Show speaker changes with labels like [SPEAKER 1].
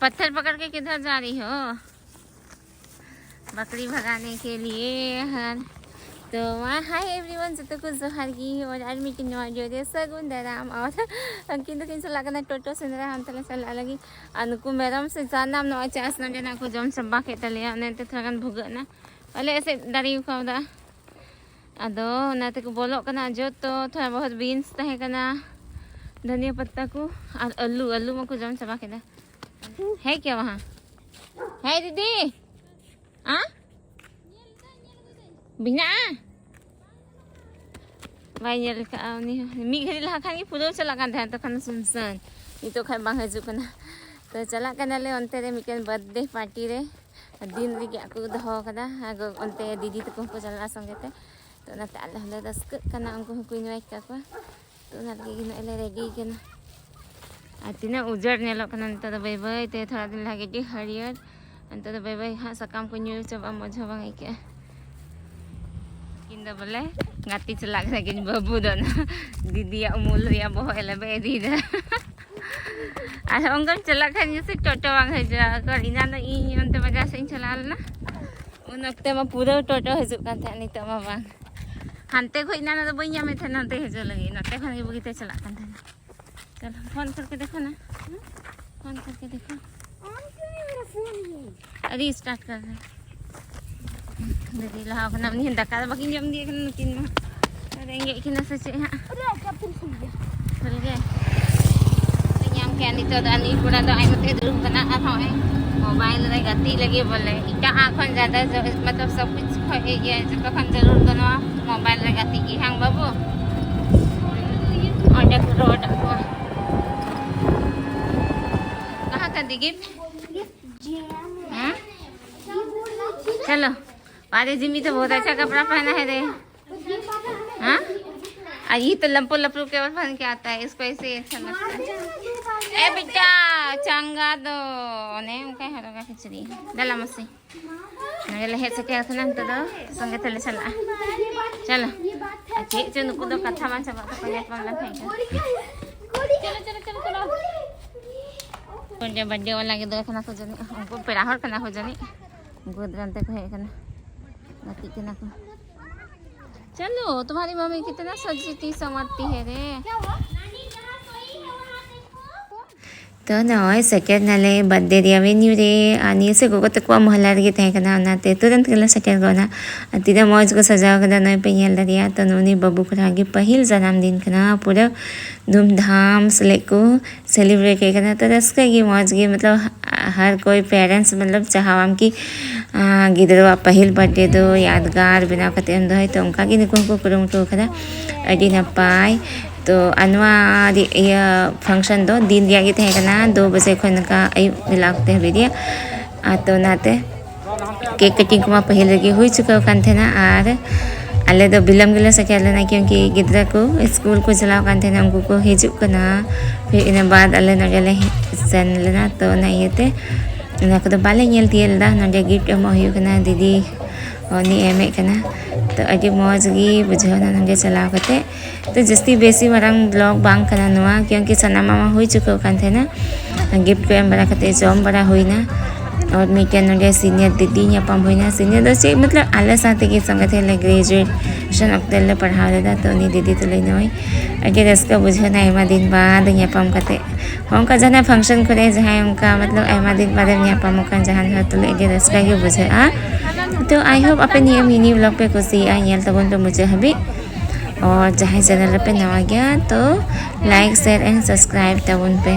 [SPEAKER 1] पत्थर पकड़ के किधर जा रही हो? बकरी भगाने के लिए हर तो वहाँ हाय एवरीवन जब तक जोहार की और आर्मी की नवा जो दे सगुन दराम और किंतु किन से लगना टोटो से नरा हम तले चला लगी अनुकु मेरम से जाना नवा चांस न जना को जम सबा के तले ने ते थगन भुगना अले ऐसे दारी को दा अदो नाते को बोलो कना जो तो थोड़ा बहुत बीन्स तहे कना धनिया पत्ता को और आलू आलू में को जम सबा के दा है क्या वहाँ है दीदी हाँ बिना भाई ये लिखा नहीं मी घड़ी लहा खानी पूरा चला कर ध्यान तो खाना सुनसान ये तो खाए बाहर जो करना तो चला करना ले अंते रे मिकेन बर्थडे पार्टी रे दिन रे क्या को दहो कदा आगो अंते दीदी तो को चला संगे ते तो ना ताला हले दस करना उनको कोई नहीं का को तो ना लगी ना ले रेडी करना आतिना उजड़ नेलो करना तो बाय बाय ते थोड़ा दिन लगे दी हरियर अंते तो बाय बाय हाँ सकम को न्यू चबा मजा बांगे क्या किंदा बोले गाती चला के किन बाबू दन दीदी या उमुल रिया बहुत एलबे दीदा अच्छा उनका चला खान जैसे टोटो वांग है जा कर इना ना इ अंते बजा से चला ना उन वक्त में पूरा टोटो हजु कान था नहीं तो वांग हंते को इना ना तो बइया में थे नते हजु लगी नते खान के बगीते चला कान था चल फोन करके देखो ना फोन करके देखो ऑन क्यों है मेरा फोन अरे स्टार्ट कर रहे दीदी लहा बना नहीं दका बाकी जम दिए kan tin mah renggek kena sece ha udah kapten sudah गए nyam ke ani to ani pura to ai mate dulu kana a thoi mobile रे गति लगे बोले इटा आखन ज्यादा मतलब सब कुछ खोए ये जब तक जरूर कनो मोबाइल रे गति की हां बाबू और देख रोड को कहां का दी गिफ्ट हां चलो अरे जिमी तो बहुत अच्छा कपड़ा पहना है रे हाँ ये तो लंपो लपरू केवल पहन के आता है इसको ऐसे अच्छा लगता है ए बेटा चंगा दो ने उनका हरगा खिचड़ी दला मसी नगले हे से क्या था तो संगे तले चला चलो अच्छे चलो को दो कथा मान सब तो कने पन लखाई चलो चलो चलो चलो कौन जे बर्थडे वाला के दो खाना खोजनी उनको पेड़ा हर खाना खोजनी उनको दरंते को है खाना गति के ना चलो तुम्हारी मम्मी कितना सजती संवरती है रे तो नॉय सेकेंड नाले बर्थडे दिया वेन्यू रे आनी से गोगो तक महला रे तहे कना नाते तुरंत गला सेकेंड गोना तिदा मौज को सजाव कदा नय पे येल दरिया तो नोनी बाबू खरागे पहिल जन्मदिन कना पूरा धूमधाम से को सेलिब्रेट के कना तो रस्का की मौज की मतलब हर कोई पेरेंट्स मतलब चाहवाम की गिदरवा पहिल बर्थडे दो यादगार बनाव कते हम दो तो उनका की निको को कुरुमुटु कदा अडी नपाय तो अनवा ये फंक्शन दो दिन दिया के थे कना 2 बजे खन का अयु मिलाते हैं वीडियो तो नाते केक कटिंग को पहले लगी हुई चुका कान थे ना और अले दो बिलम गिला से क्या लेना क्योंकि गिदरा को स्कूल को चलाव कान थे ना उनको को हिजुक कना फिर इन बाद अले नजले सन लेना तो ना ये थे ना को तो बाले नेल तियलदा नडे गिफ्ट एम होय कना दीदी ओनी एमे कना तो अजी मौज गी बुझो ना नडे चलाव कते तो जस्ती बेसी मरंग ब्लॉग बांग कना नवा क्योंकि सना मामा हुई चुका कान थे ना गिफ्ट को एम बड़ा कते जम बड़ा हुई ना और मिटन नडे सीनियर दीदी यापम हुई ना सीनियर दो से मतलब आले साथे के संग थे ले ग्रेजुएशन अक्तल पढ़ा देदा तो नी दीदी तो ले नय अगे रस्का बुझो ना एमा दिन बाद यापम कते उनका जना फंक्शन करे जहां उनका मतलब एमा दिन बाद यापम का जहां तो ले रस्का के बुझे आ तो आई होप अपन ये मिनी व्लॉग पे खुशी आ येल तबन पे मुझे हबी और जहां चैनल पे नवा गया तो लाइक शेयर एंड सब्सक्राइब तबन पे